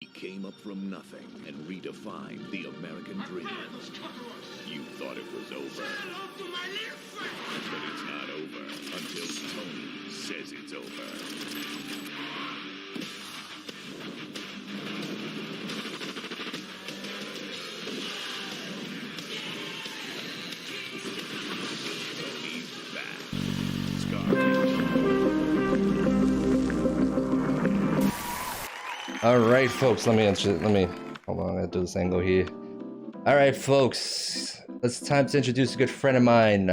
He came up from nothing and redefined the American dream. You thought it was over. But it's not over until Tony says it's over. Tony's back. All right, folks. Let me hold on. I gotta do this angle here. All right, folks. It's time to introduce a good friend of mine,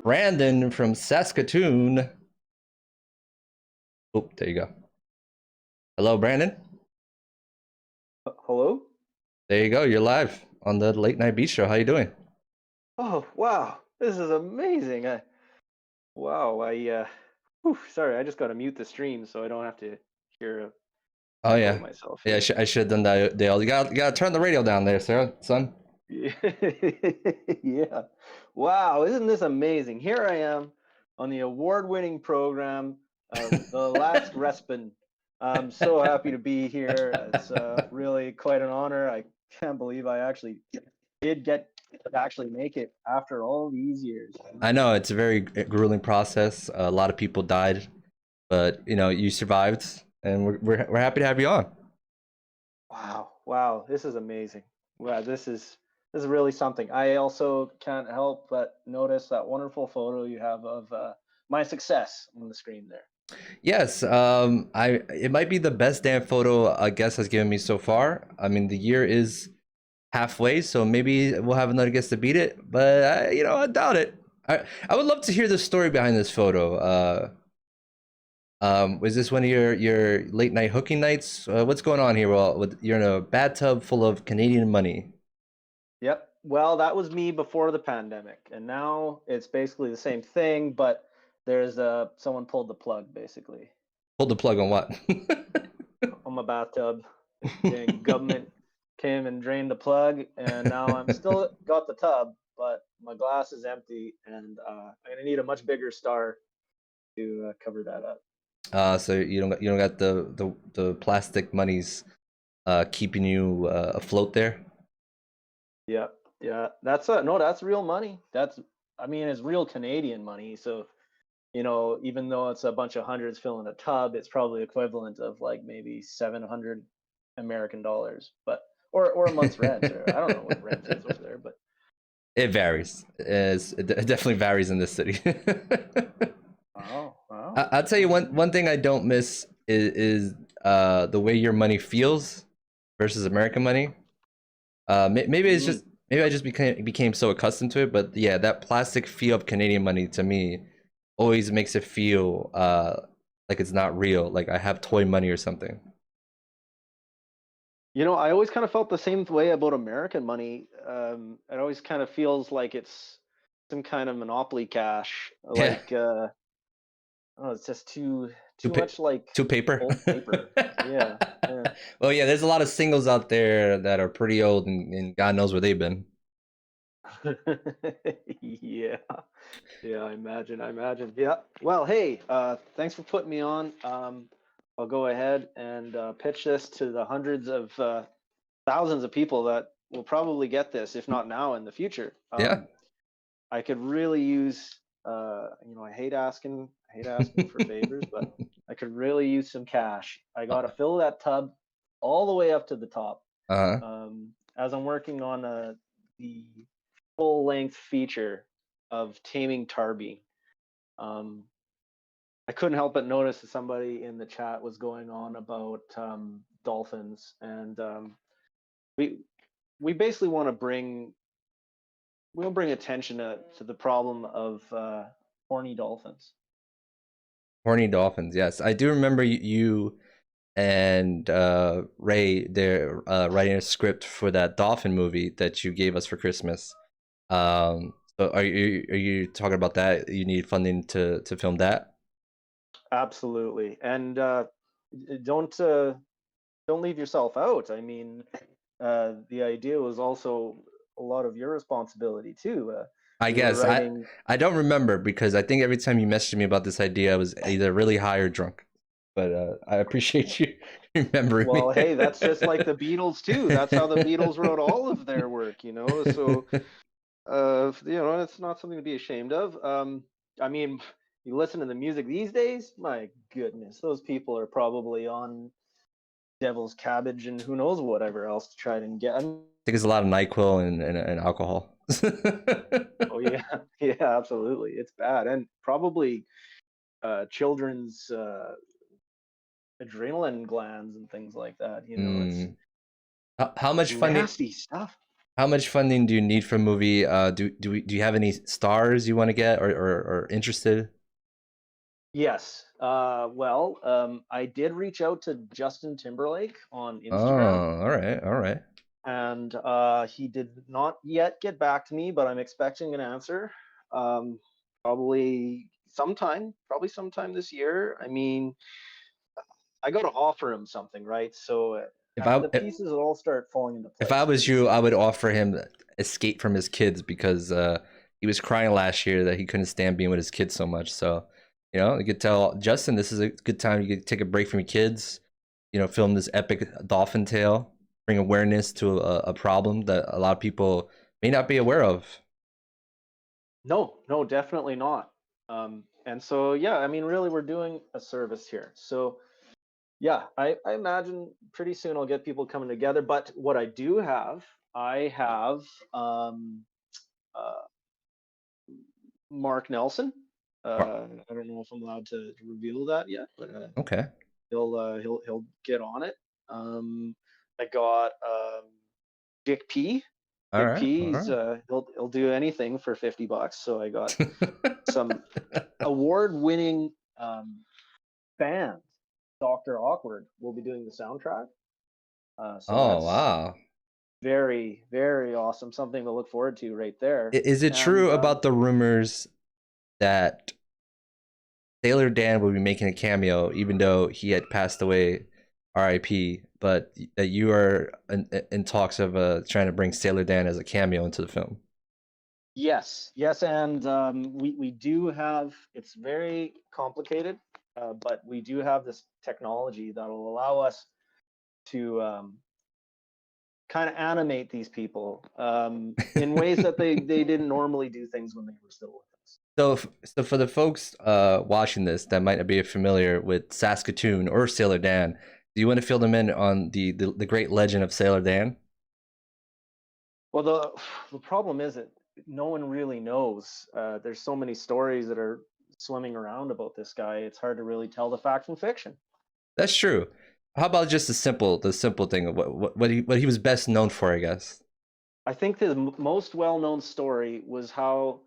Brandon from Saskatoon. Oh, there you go. Hello, Brandon. Hello? There you go. You're live on the Late Night Beat Show. How you doing? Oh, wow. This is amazing. Sorry, I just got to mute the stream so I don't have to hear Oh yeah, myself. yeah. I should have done that, Dale. You gotta turn the radio down there, sir, son. Yeah. Yeah. Wow, isn't this amazing? Here I am on the award-winning program, The Last Respin. I'm so happy to be here. It's really quite an honor. I can't believe I actually did get to actually make it after all these years. I know it's a very grueling process. A lot of people died, but you survived, and we're happy to have you on. Wow, this is amazing. Wow, this is really something. I also can't help but notice that wonderful photo you have of my success on the screen there. Yes, it might be the best damn photo a guest has given me so far. I mean, the year is halfway, so maybe we'll have another guest to beat it. But I doubt it. I would love to hear the story behind this photo. Was this one of your late night hooking nights? What's going on here? Well, you're in a bathtub full of Canadian money. Yep. Well, that was me before the pandemic, and now it's basically the same thing, but there's someone pulled the plug basically Pulled the plug on what? on my bathtub. The government came and drained the plug, and now I'm still got the tub, but my glass is empty, and I'm gonna need a much bigger star to cover that up. So you don't got the plastic monies keeping you afloat there. Yeah, that's no, that's real money. It's real Canadian money. So, even though it's a bunch of hundreds filling a tub, it's probably equivalent of like maybe 700 American dollars, or a month's rent, or I don't know what rent is over there, but It varies. It definitely varies in this city. wow. I'll tell you one thing I don't miss is the way your money feels versus American money. Maybe it's just maybe I just became so accustomed to it, but yeah, that plastic feel of Canadian money to me always makes it feel like it's not real, like I have toy money or something. I always kind of felt the same way about American money. It always kind of feels like it's some kind of monopoly cash, like oh, it's just too much like to paper. old paper. Yeah. Well, yeah, there's a lot of singles out there that are pretty old, and God knows where they've been. Yeah, I imagine. Yeah. Well, hey, thanks for putting me on. I'll go ahead and pitch this to the hundreds of thousands of people that will probably get this, if not now, in the future. Yeah. I could really use, I hate asking for favors, but I could really use some cash. I got to fill that tub all the way up to the top. As I'm working on the full-length feature of taming Tarby. I couldn't help but notice that somebody in the chat was going on about dolphins, and we basically want to bring attention to the problem of horny dolphins. Horny dolphins, yes. I do remember you and Ray there writing a script for that dolphin movie that you gave us for Christmas. So are you talking about that? You need funding to film that? Absolutely, and don't leave yourself out. I mean, the idea was also a lot of your responsibility too. I guess I don't remember, because I think every time you messaged me about this idea, I was either really high or drunk. but I appreciate you remembering Well, me. hey, that's just like the Beatles too. That's how the Beatles wrote all of their work, you know. So, it's not something to be ashamed of. I mean, you listen to the music these days, my goodness, those people are probably on Devil's Cabbage and who knows whatever else to try and get. I mean, think it's a lot of NyQuil and alcohol. oh yeah, yeah, absolutely, it's bad, and probably children's adrenaline glands and things like that. You know, it's Mm. How much funding? nasty stuff. How much funding do you need for a movie? Do you have any stars you want to get or interested? Yes. Well, I did reach out to Justin Timberlake on Oh, Instagram, all right. and he did not yet get back to me, but I'm expecting an answer. Um, probably sometime this year. I mean, I got to offer him something, right? So If I the pieces will all start falling into if I place. was you, I would offer him escape from his kids because he was crying last year that he couldn't stand being with his kids so much. So, you could tell Justin this is a good time. You could take a break from your kids. Film this epic dolphin tale, bring awareness to a problem that a lot of people may not be aware of. No, no, definitely not. And so, yeah, I mean, really, we're doing a service here. So, yeah, I imagine pretty soon I'll get people coming together. But what I have uh, Mark Nelson. I don't know if I'm allowed to reveal that yet, but Okay. he'll get on it. I got Dick P. All Dick right. P. All He's right. he'll do anything for $50. So I got some award-winning band. Dr. Awkward will be doing the soundtrack. So Oh that's wow. very, very awesome. Something to look forward to right there. Is it And true about the rumors that Sailor Dan will be making a cameo, even though he had passed away, R.I.P. But that you are in talks of trying to bring Sailor Dan as a cameo into the film. yes, yes, and we do have. It's very complicated, but we do have this technology that'll allow us to kind of animate these people in ways that they didn't normally do things when they were still with us. So for the folks watching this that might not be familiar with Saskatoon or Sailor Dan, do you want to fill them in on the great legend of Sailor Dan? Well, the problem is that no one really knows. There's so many stories that are swimming around about this guy. It's hard to really tell the fact from fiction. That's true. How about just the simple thing of what he was best known for, I guess. I think the most well-known story was how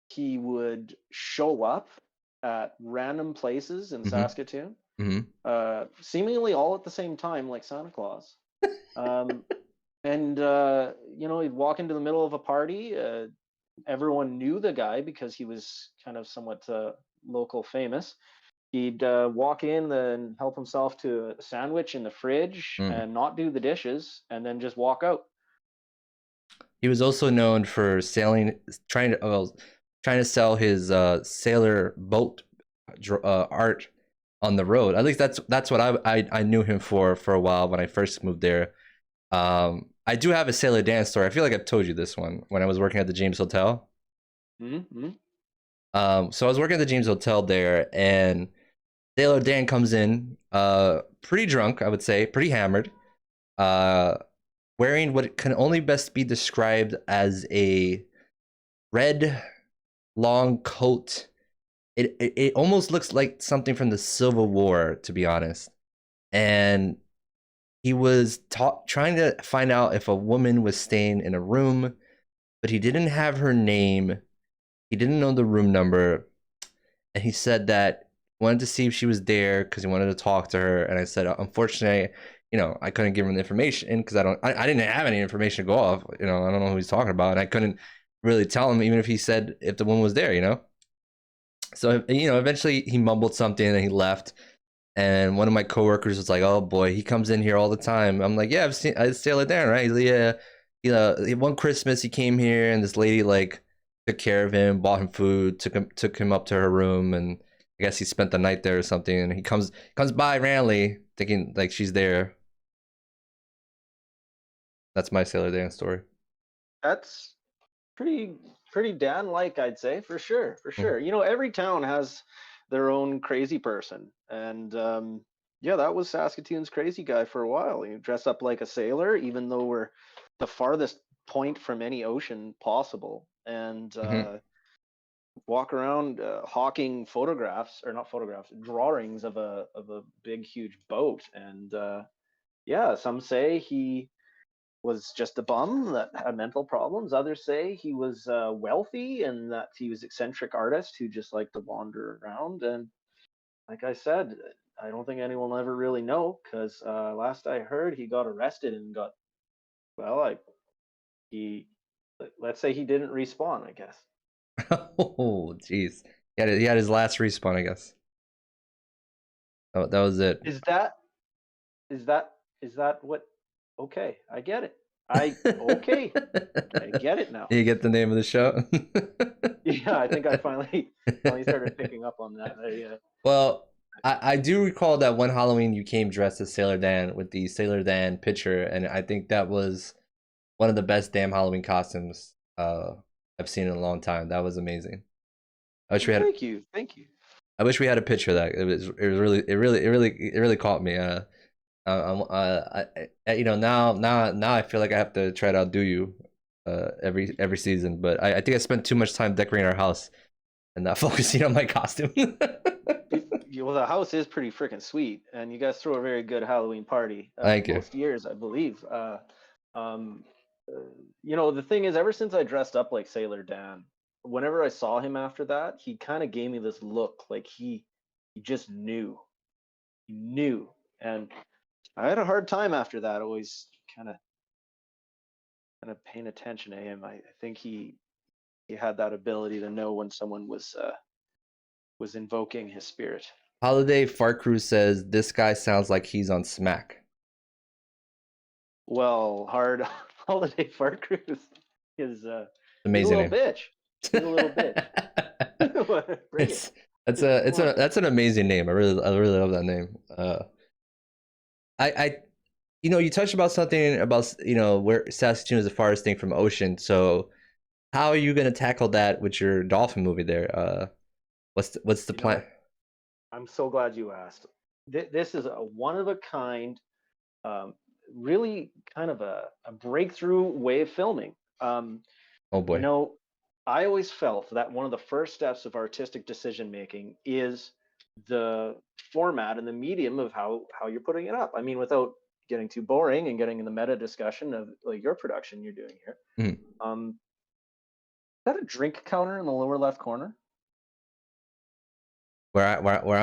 he would show up at random places in Mm-hmm. Saskatoon, Mm-hmm. seemingly all at the same time, like Santa Claus. Um, and he'd walk into the middle of a party. Everyone knew the guy because he was kind of somewhat local famous. He'd walk in and help himself to a sandwich in the fridge Mm. and not do the dishes, and then just walk out. He was also known for sailing, trying to sell his sailor boat art on the road. At least that's what I knew him for a while when I first moved there. I do have a Sailor Dan story. I feel like I've told you this one when I was working at the James Hotel. Mm-hmm. So I was working at the James Hotel there, and Sailor Dan comes in, pretty drunk, I would say, pretty hammered, uh, wearing what can only best be described as a red long coat. It almost looks like something from the Civil War, to be honest. And he was trying to find out if a woman was staying in a room, but he didn't have her name. He didn't know the room number, and he said that he wanted to see if she was there because he wanted to talk to her. And I said, unfortunately, I couldn't give him the information because I didn't have any information to go off. I don't know who he's talking about, and I couldn't really tell him even if he said if the woman was there. So eventually he mumbled something and he left. And one of my coworkers was like, "Oh boy, he comes in here all the time." I'm like, "Yeah, I've Sailor Dan, right?" He's like, "Yeah, one Christmas he came here and this lady like took care of him, bought him food, took him up to her room, and I guess he spent the night there or something, and he comes by randomly, thinking like she's there. That's my Sailor Dan story. That's pretty Dan-like, I'd say, for sure, for Mhm. sure. You know, every town has their own crazy person, and yeah, that was Saskatoon's crazy guy for a while. He dressed up like a sailor, even though we're the farthest point from any ocean possible, and Mhm. walk around hawking photographs, or not photographs, drawings of a big huge boat. And yeah, some say he was just a bum that had mental problems. Others say he was wealthy and that he was eccentric artist who just liked to wander around. And like I said, I don't think anyone will ever really know, because last I heard, he got arrested and got, well, like he, let's say he didn't respawn, I guess. Oh, jeez. He had his last respawn, I guess. That was it. Is that is that is that what? Okay, I get it. Okay, I get it now. You get the name of the show? Yeah, I think I finally started picking up on that. Well, I do recall that one Halloween you came dressed as Sailor Dan with the Sailor Dan picture, and I think that was one of the best damn Halloween costumes I've seen in a long time. That was amazing. I wish Well, we had thank you, thank you. I wish we had a picture of that. It really caught me. Now I feel like I have to try to outdo you every season, but I think I spent too much time decorating our house and not focusing on my costume. Well, the house is pretty freaking sweet, and you guys throw a very good Halloween party Thank you. most years, I believe. Um, uh, you know, the thing is, ever since I dressed up like Sailor Dan, whenever I saw him after that, he kind of gave me this look like he just knew, and I had a hard time after that. Always kind of paying attention to him. I think he had that ability to know when someone was invoking his spirit. Holiday Fart Crew says this guy sounds like he's on Smack. Well, hard holiday fart cruise is he's a Amazing little name. bitch. He's a little bitch. Bring it. it's that's an amazing name. I really love that name. I you touched about something about where Saskatoon is the farthest thing from ocean. So how are you gonna tackle that with your dolphin movie there? What's the You plan? know, I'm so glad you asked. This is a one of a kind, um, really kind of a breakthrough way of filming. Oh You boy. know, I always felt that one of the first steps of artistic decision making is the format and the medium of how you're putting it up. I mean, without getting too boring and getting in the meta discussion of like your production you're doing here. Mhm. Is that a drink counter in the lower left corner? Where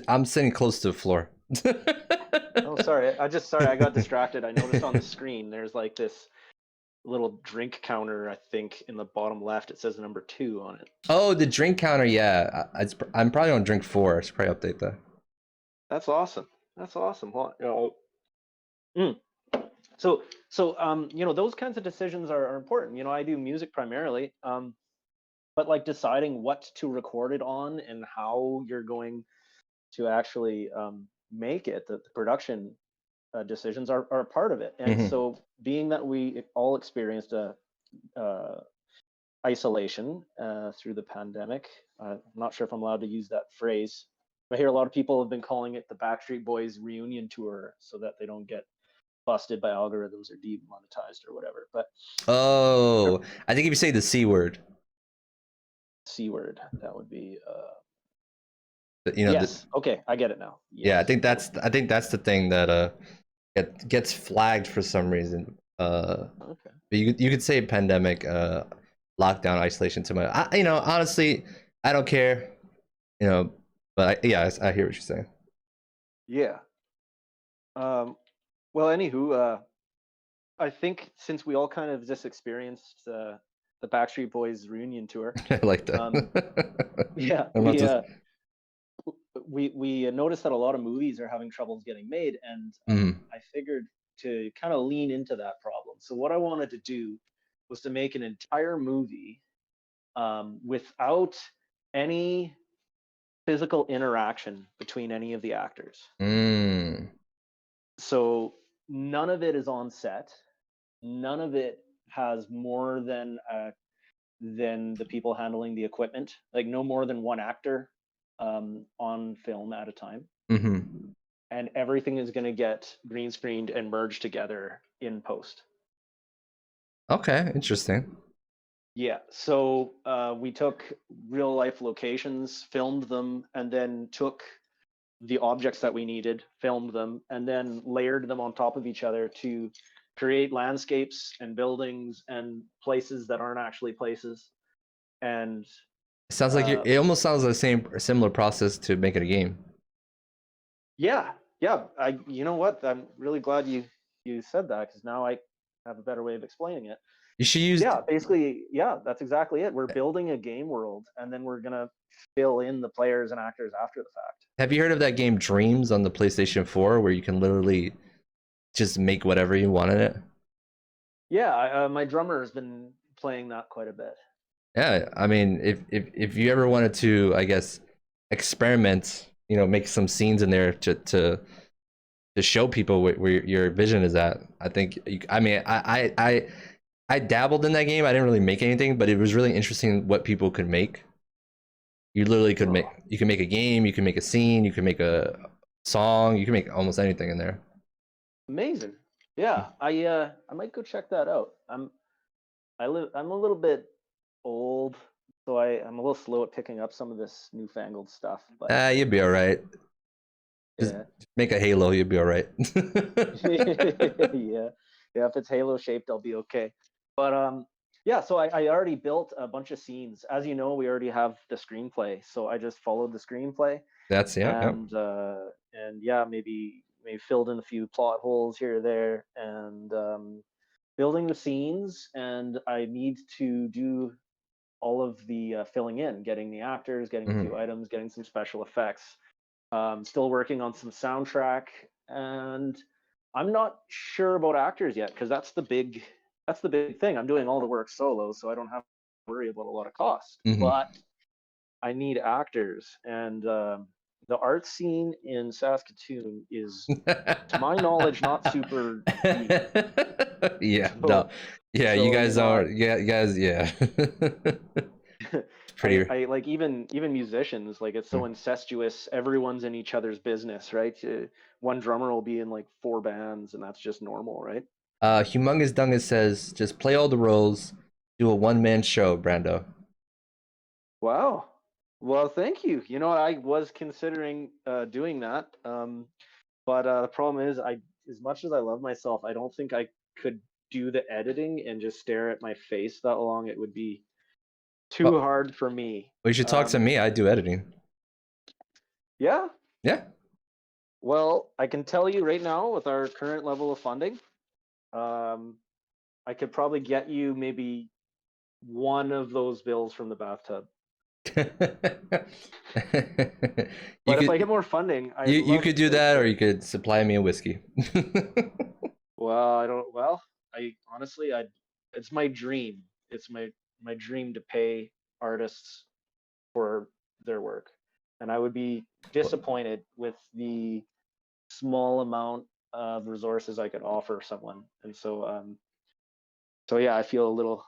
I'm sitting close to the floor. Oh, sorry. Sorry, I got distracted. I noticed on the screen there's like this little drink counter, I think, in the bottom left. It says number 2 on it. Oh, the drink counter. Yeah, I'm probably on drink 4. I should probably update that. That's awesome. That's awesome. Well, mm. So you know, those kinds of decisions are important. You know, I do music primarily, but like deciding what to record it on and how you're going to actually make it, the production decisions are a part of it. And Hmm. so, being that we all experienced a isolation through the pandemic, I'm not sure if I'm allowed to use that phrase. I hear a lot of people have been calling it the Backstreet Boys reunion tour, so that they don't get busted by algorithms or demonetized or whatever. But Oh, I think if you say the C word, C word, that would be the yes. Okay, I get it now. yeah, Yes. I think that's the thing that gets flagged for some reason. Okay. But you could say pandemic, lockdown, isolation. To my, honestly, I don't care. But I hear what you're saying. Yeah. Um, well, anywho, I think since we all kind of just experienced the Backstreet Boys reunion tour, I like um, that. yeah, I'm about to. we noticed that a lot of movies are having troubles getting made, and Mm. I figured to kind of lean into that problem. So what I wanted to do was to make an entire movie without any physical interaction between any of the actors. Mm. So none of it is on set. None of it has more than the people handling the equipment. Like no more than one actor on film at a time. Mm-hmm. And everything is going to get green screened and merged together in post. Okay, interesting. Yeah, so we took real life locations, filmed them, and then took the objects that we needed, filmed them, and then layered them on top of each other to create landscapes and buildings and places that aren't actually places. And It sounds like uh, it almost sounds like the same similar process to making a game. yeah, yeah, you know what? I'm really glad you said that because now I have a better way of explaining it. You should use. Yeah, basically, yeah, that's exactly it. We're building a game world, and then we're gonna fill in the players and actors after the fact. Have you heard of that game Dreams on the PlayStation 4 where you can literally just make whatever you want in it? Yeah, my drummer has been playing that quite a bit. Yeah, I mean, if you ever wanted to, I guess, experiment, make some scenes in there to show people where your vision is at. I think. I mean, I dabbled in that game. I didn't really make anything, but it was really interesting what people could make. You literally could make. Oh, You can make a game. You can make a scene. You can make a song. You can make almost anything in there. amazing. Yeah, I might go check that out. I'm a little bit old, so I'm a little slow at picking up some of this newfangled stuff. But You'd be all right. Just yeah, make a Halo. You'd be all right. yeah, yeah. If it's Halo shaped, I'll be okay. But yeah. So I already built a bunch of scenes. As you know, we already have the screenplay, so I just followed the screenplay That's yeah. and yeah, maybe filled in a few plot holes here or there, and building the scenes. And I need to do all of the filling in, getting the actors, getting a few Mhm. items, getting some special effects. Still working on some soundtrack, and I'm not sure about actors yet because that's the big thing. I'm doing all the work solo, so I don't have to worry about a lot of cost. Mhm. But I need actors, and the art scene in Saskatoon is, to my knowledge, not super deep. Yeah, no. So, Yeah, you so guys are yeah, you guys yeah. It's I, pretty I like even musicians, like it's so incestuous. Everyone's in each other's business, right? One drummer will be in like four bands, and that's just normal, right? Humongous Dungus says just play all the roles, do a one-man show, Brando. Wow. Well, thank you. You know, I was considering doing that, but the problem is, as much as I love myself, I don't think I could do the editing and just stare at my face that long. It would be too Well, hard for me. you should talk to me. I do editing. Yeah. Yeah. Well, I can tell you right now, with our current level of funding, um, I could probably get you maybe one of those bills from the bathtub. You But if I could get more funding, you I'd you love could do that, or to. you could supply me a whiskey. Well, I don't. Well, I honestly, It's my dream. It's my dream to pay artists for their work, and I would be disappointed with the small amount of resources I could offer someone. And so yeah, I feel a little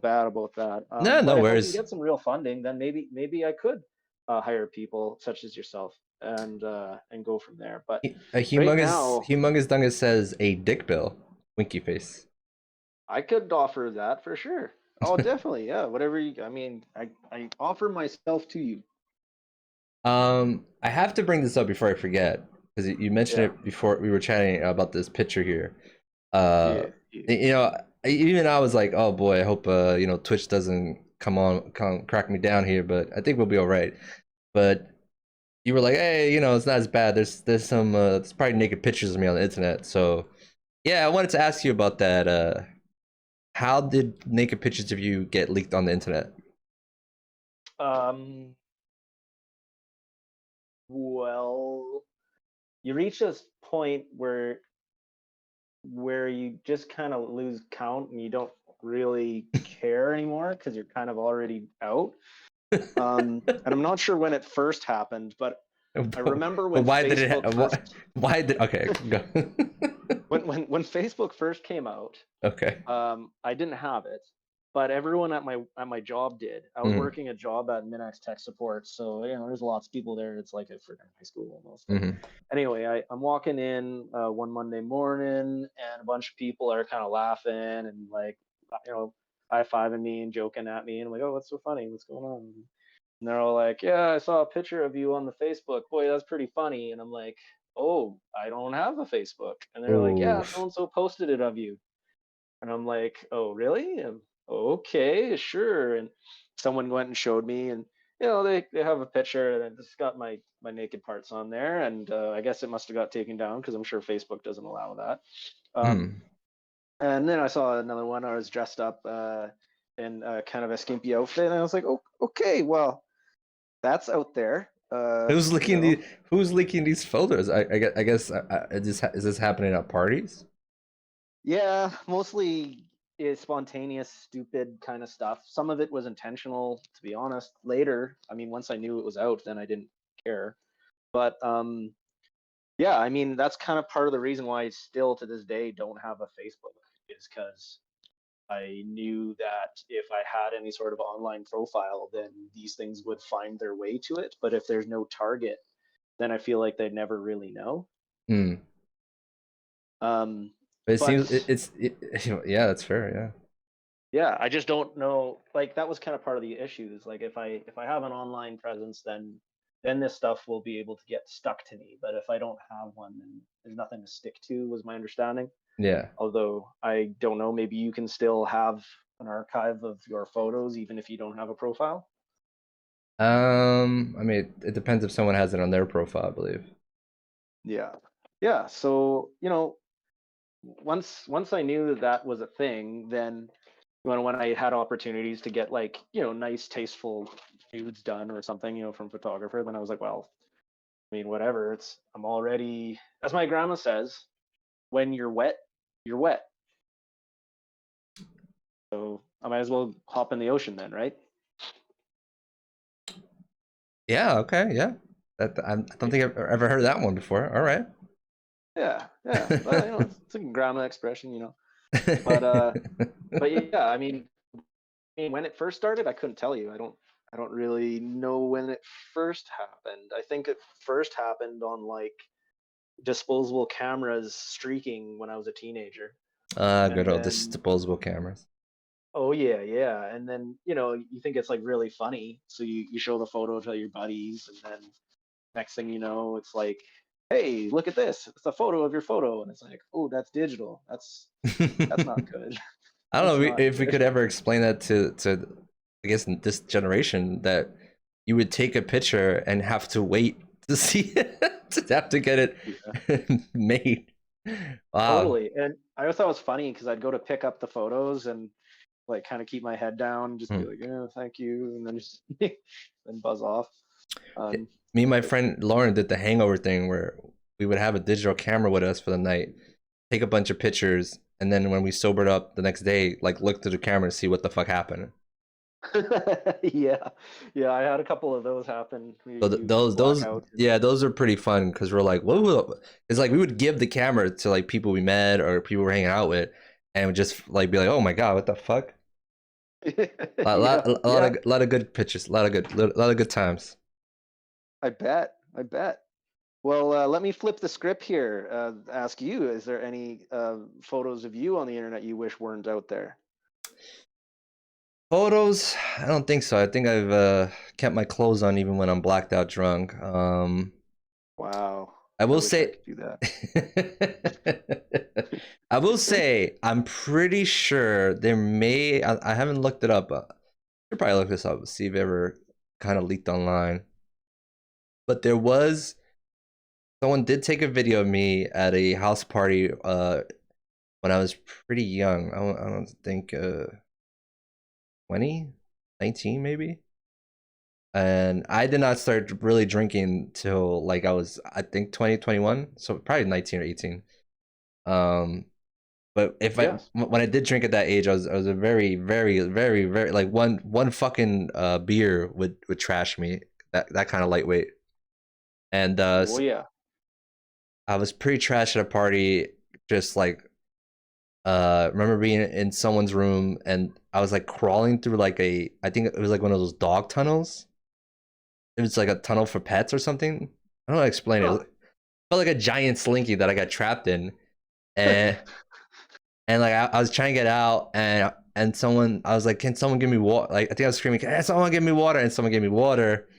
bad about that. No, But no if I can worries. get some real funding, then maybe I could hire people such as yourself and go from there. But A right humongous now, humongous dungus says a dick bill. Winky face. I could offer that for sure. Oh, definitely, yeah. Whatever you, I mean, I offer myself to you. I have to bring this up before I forget because you mentioned Yeah, it before we were chatting about this picture here. yeah, Uh, yeah. you know, even I was like, oh boy, I hope Twitch doesn't come crack me down here, but I think we'll be all right. But you were like, hey, it's not as bad. There's some there's probably naked pictures of me on the internet. So yeah, I wanted to ask you about that. How did naked pictures of you get leaked on the internet? Um, well, you reach this point where you just kind of lose count and you don't really care anymore because you're kind of already out. And I'm not sure when it first happened, but I remember But when why did it? Facebook first Why did? Okay, go. when Facebook first came out, Okay. I didn't have it, but everyone at my job did. I was Mm-hmm. working a job at Minax Tech Support, so there's lots of people there. It's like a freaking high school almost. And Mm-hmm. anyway, I'm walking in one Monday morning, and a bunch of people are kind of laughing and like, high fiving me and joking at me, and I'm like, oh, what's so funny? What's going on? And they're all like, yeah, I saw a picture of you on the Facebook. Boy, that's pretty funny. And I'm like, oh, I don't have a Facebook. And they're like, Oh. yeah, so and so posted it of you. And I'm like, oh, really? Okay, sure. And someone went and showed me, and they have a picture, and it's got my naked parts on there. And I guess it must have got taken down because I'm sure Facebook doesn't allow that. Um, Mm. and then I saw another one. I was dressed up in kind of a skimpy outfit, and I was like, oh, okay, well, that's out there. Who's leaking the? Who's leaking these photos? I guess is this happening at parties? Yeah, mostly is spontaneous, stupid kind of stuff. Some of it was intentional, to be honest. Later, I mean, once I knew it was out, then I didn't care. But yeah, I mean, that's kind of part of the reason why I still to this day don't have a Facebook, is because I knew that if I had any sort of online profile, then these things would find their way to it. But if there's no target, then I feel like they'd never really know. Hmm. Um, But it but seems yeah, that's fair. yeah, I just don't know. Like that was kind of part of the issues. Like if I have an online presence, then this stuff will be able to get stuck to me. But if I don't have one, then there's nothing to stick to, was my understanding. Yeah. Although I don't know, maybe you can still have an archive of your photos even if you don't have a profile. I mean, it depends if someone has it on their profile, I believe. Yeah. Yeah. So, once I knew that that was a thing, then when I had opportunities to get like, nice, tasteful nudes done or something, from a photographer, then I was like, well, I mean, whatever. I'm already, as my grandma says, when you're wet, you're wet. So I might as well hop in the ocean then, right? Yeah. Okay. Yeah. I don't think I've ever heard that one before. All right. Yeah, yeah. Well, it's a grandma expression. But but yeah, I mean, when it first started, I couldn't tell you. I don't really know when it first happened. I think it first happened on like disposable cameras streaking when I was a teenager. Good And old then, disposable cameras. oh yeah, yeah. And then, you think it's like really funny. So you show the photo to your buddies, and then next thing you know, it's like, hey, look at this. It's a photo of your photo. And it's like, oh, that's digital. That's not good. I don't That's know not if we good. could ever explain that to I guess in this generation that you would take a picture and have to wait to see it to have to get Yeah. it made. Wow. Totally. And I always thought it was funny because I'd go to pick up the photos and like kind of keep my head down, just be Hmm. like, yeah, thank you, and then just then buzz off. Um, Me and my but friend Lauren did the hangover thing where we would have a digital camera with us for the night, take a bunch of pictures, and then when we sobered up the next day, like look to the camera to see what the fuck happened. yeah, yeah, I had a couple of those happen. So You black those out. yeah, those are pretty fun because we're like, it's like we would give the camera to like people we met or people we're hanging out with, and would just like be like, oh my god, what the fuck? Yeah, yeah, A lot of good pictures, a lot of good times. I bet. I bet. Well, let me flip the script here. Ask you: is there any photos of you on the internet you wish weren't out there? Photos, I don't think so. I think I've kept my clothes on even when I'm blacked out drunk. Wow, I I will wish I say, could do that. I will say, I'm pretty sure there may. I haven't looked it up. Should probably look this up, see if it ever kind of leaked online. But there was someone did take a video of me at a house party when I was pretty young. I don't think 20, 19 maybe. And I did not start really drinking till like I was I think 2021, so probably 19 or 18. Um But if Yes. when I did drink at that age, I was a very, very, very, very like one fucking beer would trash me. That kind of lightweight. And Oh yeah. I was pretty trash at a party, just like remember being in someone's room and I was like crawling through like I think it was like one of those dog tunnels. It was like a tunnel for pets or something. I don't know how to explain it. Huh. It felt like a giant slinky that I got trapped in. And like I was trying to get out and someone I was like, can someone give me water? Like I think I was screaming, can someone give me water? And someone gave me water,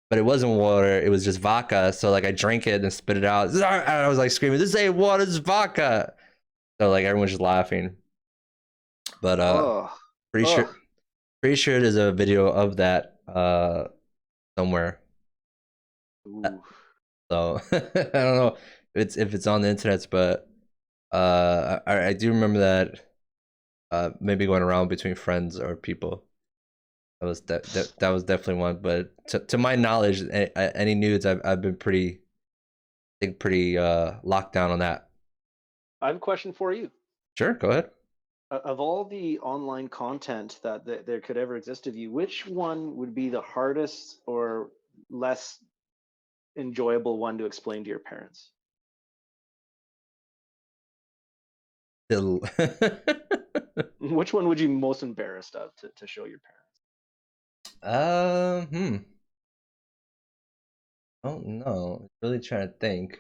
but it wasn't water, it was just vodka. So like I drank it and spit it out. And I was like screaming, this ain't water, this is vodka. So like everyone's just laughing. But Oh. pretty sure Oh. pretty sure there's a video of that somewhere. Ooh. So I don't know if it's on the internet, but I do remember that maybe going around between friends or people. That was definitely one. But to my knowledge, any nudes I've been pretty I think pretty locked down on that. I have a question for you. Sure, go ahead. Of all the online content that there could ever exist of you, which one would be the hardest or less enjoyable one to explain to your parents? Still, Which one would you be most embarrassed of to show your parents? hmm. I don't know. Really trying to think.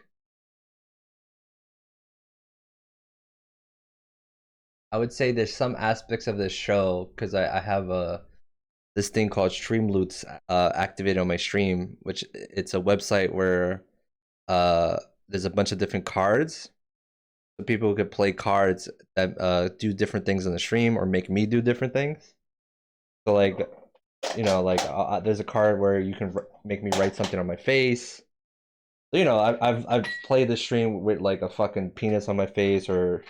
I would say there's some aspects of this show because I have this thing called Streamloots activated on my stream, which it's a website where there's a bunch of different cards. So people could play cards that do different things in the stream or make me do different things. So like, like there's a card where you can make me write something on my face. So, I've played the stream with like a fucking penis on my face or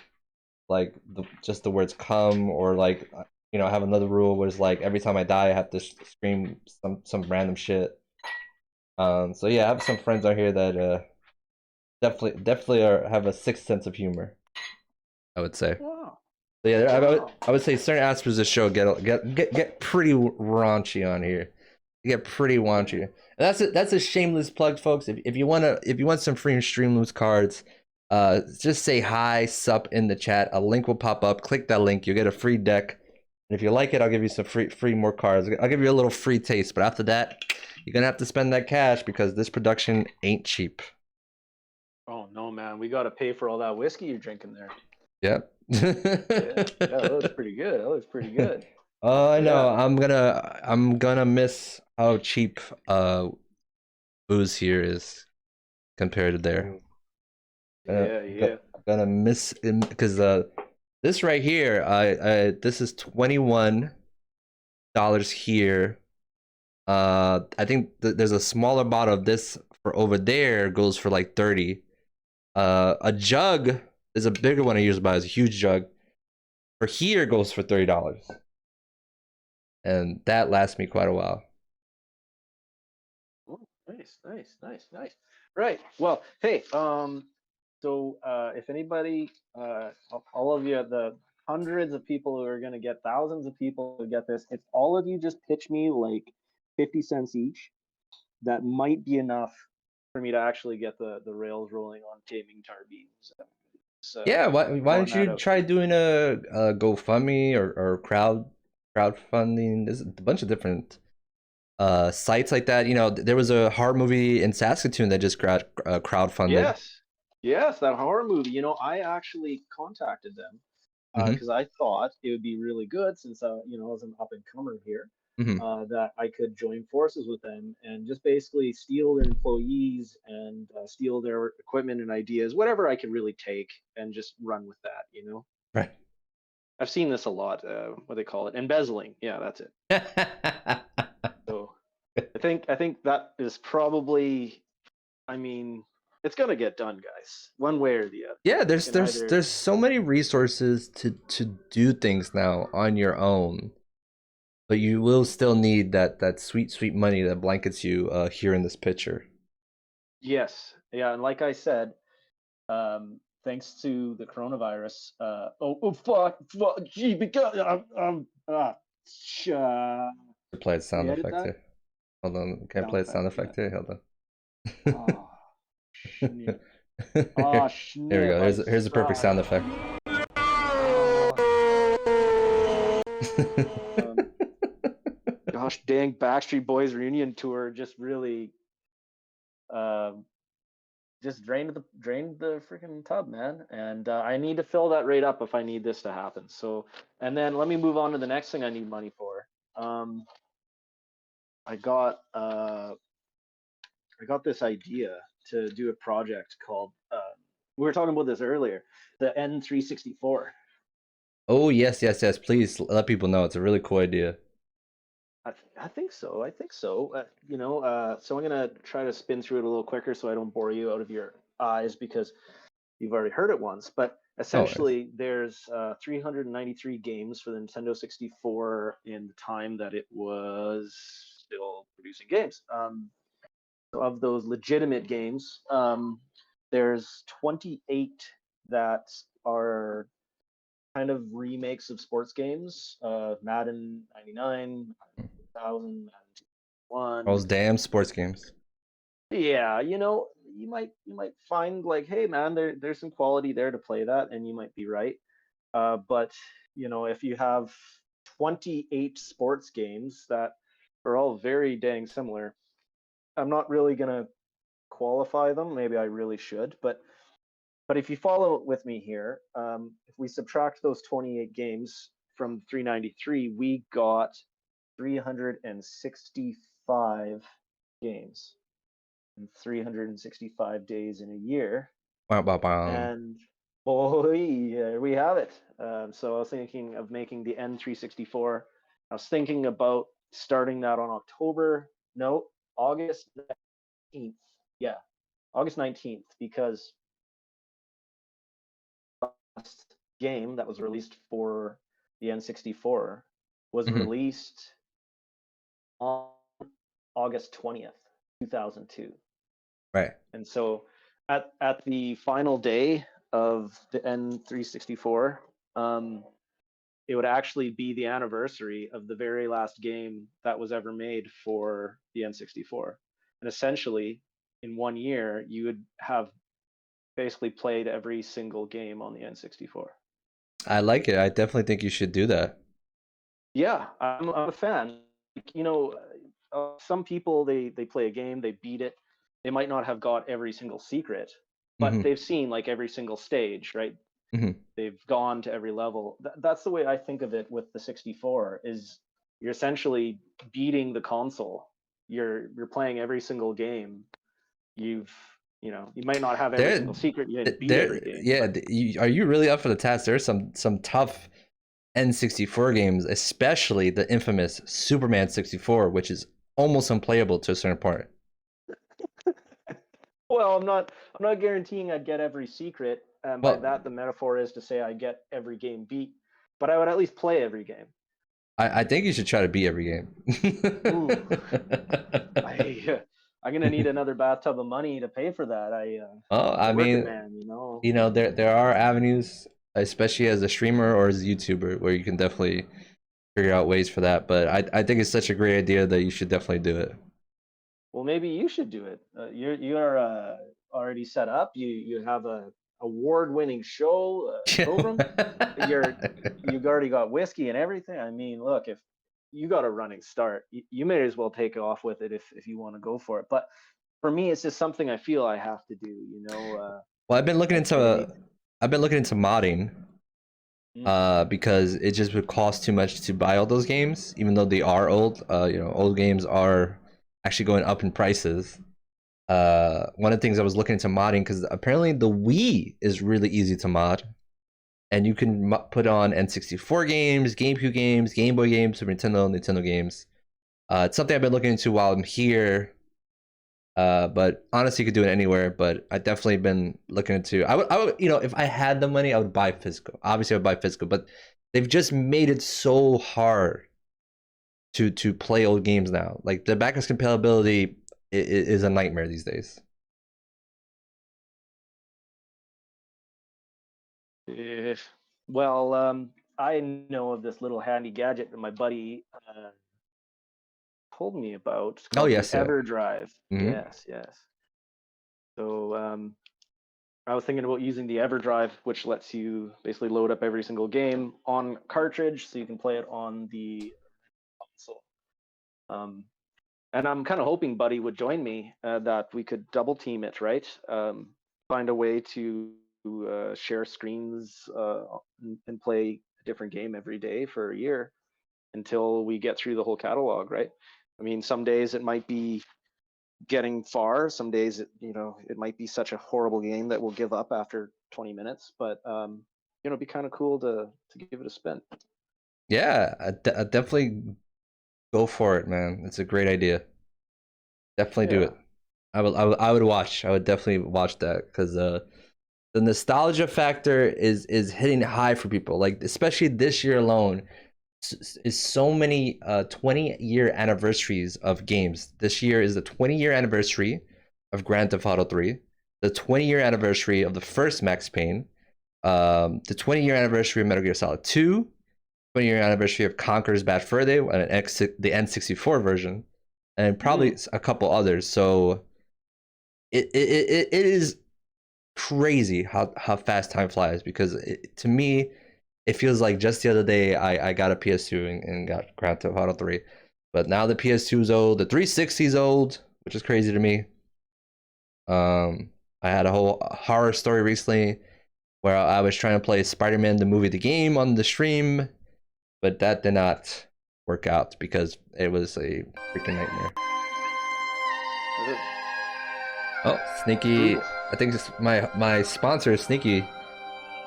like just the words come or like I have another rule where it's like every time I die I have to scream some random shit. So yeah, I have some friends out here that definitely have a sixth sense of humor, I would say. Wow. So yeah, Wow. I would say certain aspects of the show get pretty raunchy on here. They get pretty raunchy. And that's a shameless plug, folks. If you want some free Streamloots cards, just say hi, sup in the chat. A link will pop up. Click that link. You'll get a free deck. And if you like it, I'll give you some free more cards. I'll give you a little free taste. But after that, you're gonna have to spend that cash because this production ain't cheap. Oh no, man, we got to pay for all that whiskey you're drinking there. Yep. Yeah, that was pretty good. That was pretty good. Oh, I know. Yeah. I'm gonna miss how cheap booze here is compared to there. Mm. Yeah, yeah. I'm gonna miss him because this right here, this is $21 here. I think there's a smaller bottle of this for over there goes for like 30. A jug is a bigger one I usually buy. It's a huge jug. For here goes for $30, and that lasts me quite a while. Oh, nice, nice, nice, nice. Right. Well, hey, so if anybody, all of you, the hundreds of people who are going to get thousands of people who get this, if all of you just pitch me like 50 cents each, that might be enough for me to actually get the rails rolling on taming tarbeans. Yeah, why Throwing don't that you out try there. doing a GoFundMe or crowdfunding? There's a bunch of different sites like that. There was a horror movie in Saskatoon that just got crowdfunded. Yes, yes, that horror movie. I actually contacted them Hmm. because I thought it would be really good since I was an up and comer here, Hmm. that I could join forces with them and just basically steal their employees and steal their equipment and ideas, whatever I could really take, and just run with that. Right. I've seen this a lot. What they call it, embezzling. Yeah, that's it. So I think that is probably. I mean, it's gonna get done, guys, one way or the other. Yeah, You there's can there's either. there's so many resources to do things now on your own, but you will still need that sweet money that blankets you here in this picture. Yes, yeah, and like I said, thanks to the coronavirus. Fuck, gee, because Play a sound you edit effect that here. Hold on. Can I sound play a effect? sound effect here? Hold on. Oh, snip. Here, Oh, here we snip. go. I Here's a perfect suck. sound effect. Oh, gosh dang, Backstreet Boys reunion tour just really um, just drained the freaking tub, man. And I need to fill that rate up if I need this to happen. So, and then let me move on to the next thing I need money for. I got this idea to do a project called. We were talking about this earlier, the N364. Oh yes, yes, yes. Please let people know. It's a really cool idea. I think so. I think so. So I'm gonna try to spin through it a little quicker so I don't bore you out of your eyes because you've already heard it once. But No worries. essentially, there's 393 games for the Nintendo 64 in the time that it was still producing games. So of those legitimate games, there's 28 that are kind of remakes of sports games. Madden 99, 2000, one. Those damn sports games. Yeah, you might find like, hey man, there's some quality there to play that, and you might be right. But if you have 28 sports games that are all very dang similar, I'm not really gonna qualify them. Maybe I really should, but if you follow with me here, if we subtract those 28 games from 393, we got 365 games in 365 days in a year. Wow, wow, wow. And boy, there we have it. So I was thinking of making the N364. I was thinking about starting that on August 19th. Yeah, August 19th, because last game that was released for the N64 was Mhm. released on August 20th, 2002. Right. And so at the final day of the N364, it would actually be the anniversary of the very last game that was ever made for the N64. And essentially, in 1 year, you would have basically played every single game on the N64. I like it. I definitely think you should do that. Yeah, I'm a fan. Some people they play a game, they beat it. They might not have got every single secret, but Hmm. they've seen like every single stage, right? Hmm. They've gone to every level. That's the way I think of it with the 64. Is you're essentially beating the console. You're playing every single game. You've you might not have every single There, secret. You didn't beat every there. game, Yeah. but Are you really up for the task? There's some tough N64 games, especially the infamous Superman 64, which is almost unplayable to a certain point. well, I'm not guaranteeing I'd get every secret. And by Well, that, the metaphor is to say I get every game beat, but I would at least play every game. I think you should try to beat every game. Ooh, I I'm gonna need another bathtub of money to pay for that. Oh, I'm a I working mean, man. there are avenues, especially as a streamer or as a YouTuber, where you can definitely figure out ways for that. But I think it's such a great idea that you should definitely do it. Well, maybe you should do it. You're already set up. You have a award-winning show program. You've already got whiskey and everything. I mean, look, if you got a running start, you may as well take off with it if you want to go for it. But for me, it's just something I feel I have to do. Well, I I've been looking into modding, mm, because it just would cost too much to buy all those games, even though they are old. Old games are actually going up in prices. One of the things I was looking into modding, because apparently the Wii is really easy to mod, and you can put on N64 games, GameCube games, Game Boy games, Super Nintendo games. It's something I've been looking into while I'm here. But honestly, you could do it anywhere. But I definitely been looking into. I would, if I had the money, I would buy physical. Obviously, I would buy physical. But they've just made it so hard to play old games now. Like the backwards compatibility is a nightmare these days. Well, I know of this little handy gadget that my buddy told me about. It's Oh called the yes, yeah. EverDrive. Hmm. Yes, yes. So I was thinking about using the EverDrive, which lets you basically load up every single game on cartridge, so you can play it on the console. Um, and I'm kind of hoping Buddy would join me, that we could double team it, right? Find a way to share screens, and play a different game every day for a year until we get through the whole catalog, right? I mean, some days it might be getting far. Some days, it might be such a horrible game that we'll give up after 20 minutes. But it'd be kind of cool to give it a spin. Yeah, I definitely go for it, man. It's a great idea. Definitely do Yeah. it. I would watch. I would definitely watch that because the nostalgia factor is hitting high for people. Like especially this year alone, is so many 20-year anniversaries of games. This year is the 20-year anniversary of Grand Theft Auto 3, the 20-year anniversary of the first Max Payne, the 20-year anniversary of Metal Gear Solid 2, 20-year anniversary of Conker's Bad Fur Day, and the N64 version, and probably a couple others. So it is crazy how fast time flies because to me it feels like just the other day I got a PS2 and got Grand Theft Auto 3, but now the PS2 is old, the 360 is old, which is crazy to me. I had a whole horror story recently where I was trying to play Spider-Man the movie the game on the stream, but that did not work out because it was a freaking nightmare. Oh, Sneaky! Brutal. I think this, my sponsor Sneaky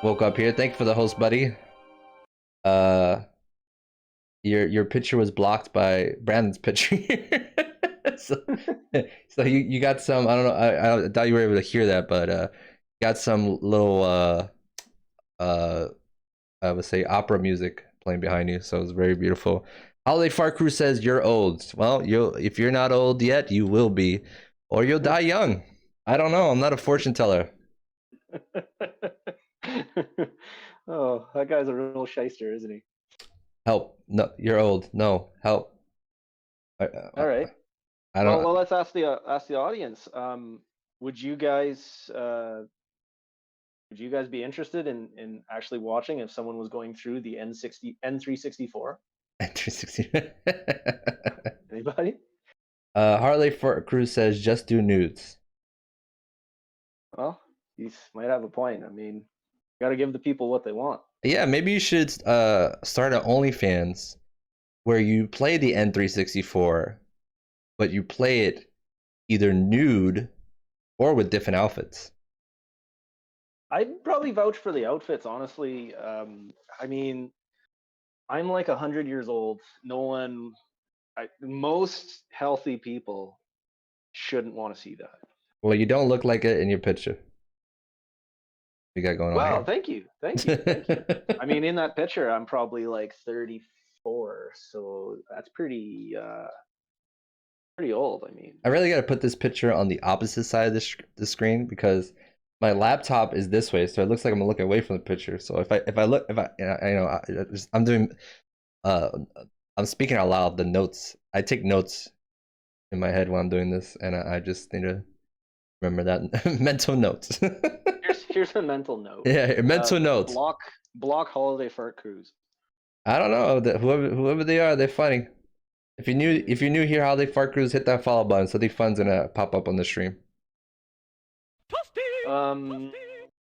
woke up here. Thank you for the host, buddy. Uh, your picture was blocked by Brandon's picture. so, so you got some. I don't know. I thought you were able to hear that, but got some little I would say opera music playing behind you. So it's very beautiful. Holiday Far Crew says you're old. Well, if you're not old yet, you will be, or you'll die young. I don't know. I'm not a fortune teller. Oh, that guy's a real shyster, isn't he? Help! No, you're old. No, help! All right. I Well, don't. let's ask the audience. Would you guys would you guys be interested in actually watching if someone was going through the N364? N360. Anybody? Harley for Cruz says just do nudes. Well, you might have a point. I mean, got to give the people what they want. Yeah, maybe you should start an OnlyFans where you play the N364, but you play it either nude or with different outfits. I'd probably vouch for the outfits, honestly. I mean, I'm like 100 years old. Most healthy people shouldn't want to see that. Well, you don't look like it in your picture. You got going on Well, here. thank you, thank you, thank you. I mean, in that picture, I'm probably like 34, so that's pretty old. I mean, I really got to put this picture on the opposite side of the screen because my laptop is this way, so it looks like I'm looking away from the picture. So if I look, if I I'm doing I'm speaking out loud. The notes, I take notes in my head while I'm doing this, and I just need to remember that mental notes. here's a mental note. Yeah, mental notes. Block holiday fart cruise. I don't know whoever they are, they're funny. If you're new here, Holiday Fart Cruise, hit that follow button so the fun's gonna pop up on the stream.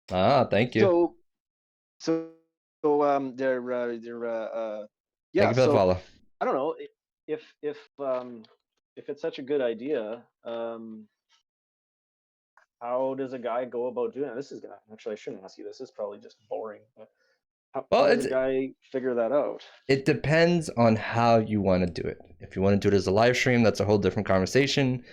Thank you. They're yeah. Thank you for the follow. I don't know if it's such a good idea. How does a guy go about doing it? Actually, I shouldn't ask you this. This is probably just boring. But how does a guy figure that out? It depends on how you want to do it. If you want to do it as a live stream, that's a whole different conversation.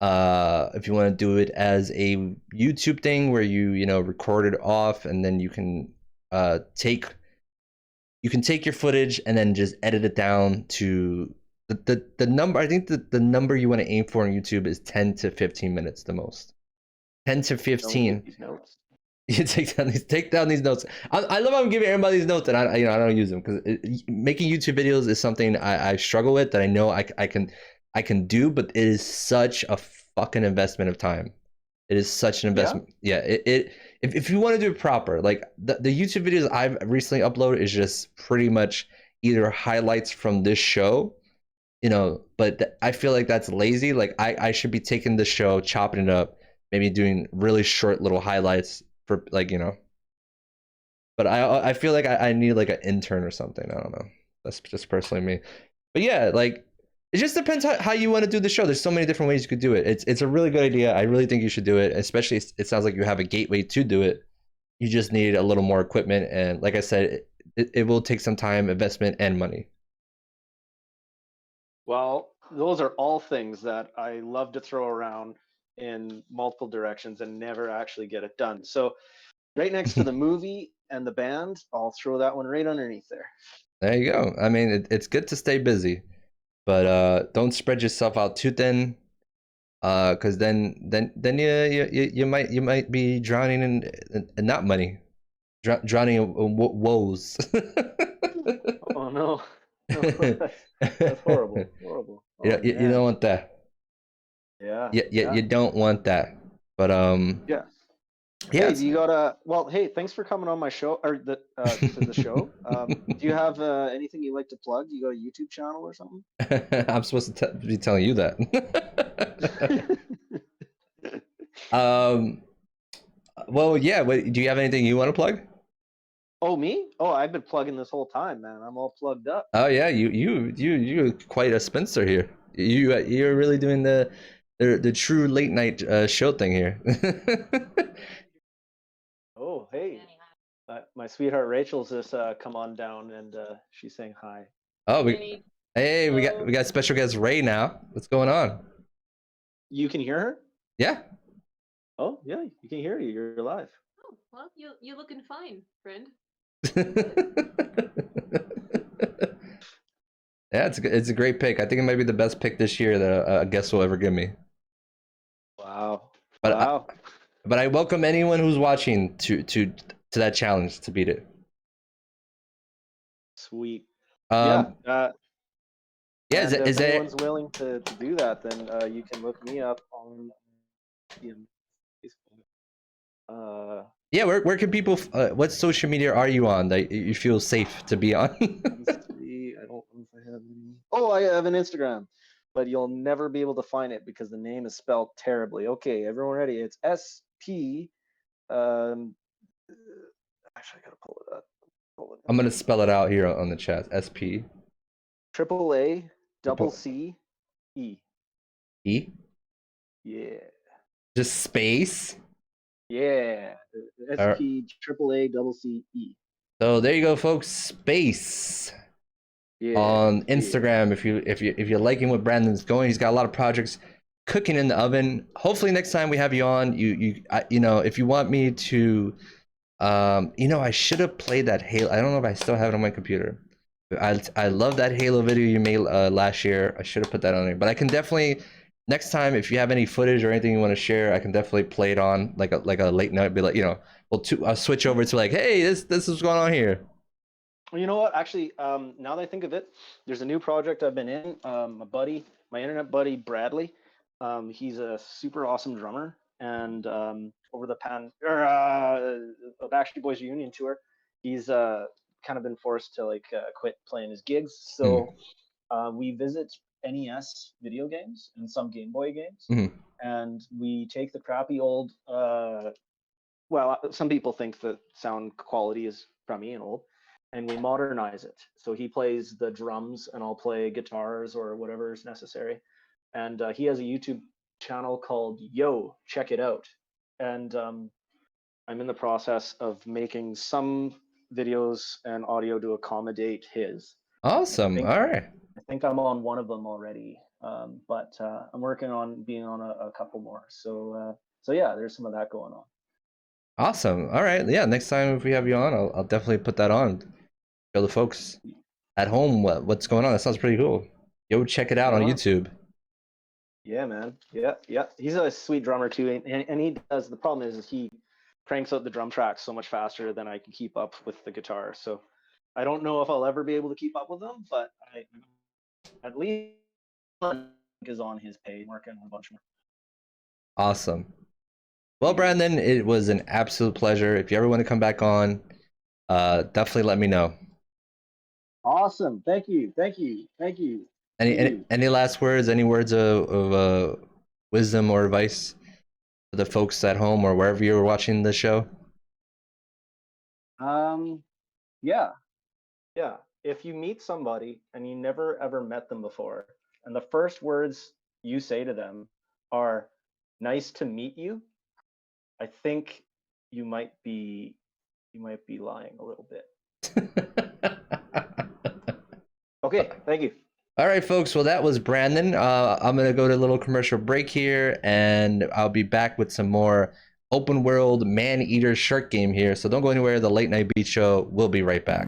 If you want to do it as a YouTube thing where you record it off and then you can take your footage and then just edit it down to the number. I think the number you want to aim for on YouTube is 10 to 15 minutes the most. 10 to 15. You take down these notes. I love how I'm giving everybody these notes, and I don't use them because making YouTube videos is something I struggle with that I know I can do, but it is such a fucking investment of time. It is such an investment. Yeah, if you want to do it proper, like the YouTube videos I've recently uploaded is just pretty much either highlights from this show, but I feel like that's lazy. Like I should be taking the show, chopping it up, maybe doing really short little highlights for but I feel like I need like an intern or something. I don't know. That's just personally me. But yeah, like it just depends how you want to do the show. There's so many different ways you could do it. It's a really good idea. I really think you should do it. Especially it sounds like you have a gateway to do it. You just need a little more equipment, and like I said, it will take some time, investment, and money. Well, those are all things that I love to throw around in multiple directions and never actually get it done. So right next to the movie and the band, I'll throw that one right underneath there. There you go. I mean, it's good to stay busy, but don't spread yourself out too thin, because then you might be drowning in not money, drowning in woes. Oh no, no, that's horrible, horrible. Oh, Yeah, you don't want that. Yeah, You don't want that. But yeah. yeah. Hey, do you got a well? Hey, thanks for coming on my show or to the show. Do you have anything you like to plug? Do you got a YouTube channel or something? I'm supposed to be telling you that. um. Well, yeah. Do you have anything you want to plug? Oh, me? Oh, I've been plugging this whole time, man. I'm all plugged up. Oh yeah, you're quite a spinster here. You're really doing the true late night show thing here. Oh, hey, my sweetheart Rachel's just come on down and she's saying hi. Oh, we got special guest Ray now. What's going on? You can hear her? Yeah. Oh, yeah, you can hear you. You're live. Oh, well, you're looking fine, friend. Yeah, it's a great pick. I think it might be the best pick this year that a guest will ever give me. Wow. But wow. But I welcome anyone who's watching to that challenge to beat it. Sweet. Yeah. Yeah, Is if there anyone's willing to do that, then you can look me up on Facebook. Yeah, where can people? What social media are you on that you feel safe to be on? Let's see. I don't know if I have any. Oh, I have an Instagram, but you'll never be able to find it because the name is spelled terribly. Okay, everyone ready? It's SP. Actually, I gotta pull it up. I'm gonna spell it out here on the chat. SP. Triple A, double C, E. E. Yeah. Just space. Yeah. SP triple A double C E. So there you go, folks. Space. Yeah. On Instagram, yeah. if you're liking what Brandon's going, he's got a lot of projects cooking in the oven. Hopefully next time we have you on, if you want me to, I should have played that Halo. I don't know if I still have it on my computer. I love that Halo video you made last year. I should have put that on there, but I can definitely next time if you have any footage or anything you want to share, I can definitely play it on like a late night. Be like, I'll switch over to like, hey, this is what's going on here. Well, you know what? Actually, now that I think of it, there's a new project I've been in. My internet buddy Bradley, he's a super awesome drummer, and over the Backstreet Boys reunion tour, he's kind of been forced to quit playing his gigs. So we visit NES video games and some Game Boy games, and we take the crappy old. Well, some people think the sound quality is crummy and old, and we modernize it. So he plays the drums and I'll play guitars or whatever is necessary. And he has a YouTube channel called Yo, check it out. And I'm in the process of making some videos and audio to accommodate his. Awesome. All right. I think I'm on one of them already, but I'm working on being on a couple more. So yeah, there's some of that going on. Awesome. All right. Yeah. Next time if we have you on, I'll definitely put that on. Show the folks at home what's going on. That sounds pretty cool. Yo, check it out on YouTube. Yeah, man. Yeah. He's a sweet drummer too, and he does. The problem is he cranks out the drum tracks so much faster than I can keep up with the guitar. So I don't know if I'll ever be able to keep up with them, but I at least is on his page, working on a bunch more. Awesome. Well, Brandon, it was an absolute pleasure. If you ever want to come back on, definitely let me know. Awesome. Thank you. Thank you. Thank you. Thank you. Any last words? Any words of wisdom or advice for the folks at home or wherever you're watching the show? Yeah. Yeah. If you meet somebody and you never ever met them before, and the first words you say to them are "nice to meet you," I think you might be lying a little bit. Okay, thank you. All right, folks. Well, that was Brandon. I'm going to go to a little commercial break here, and I'll be back with some more open world man eater shark game here. So don't go anywhere. The Late Night Beat Show will be right back.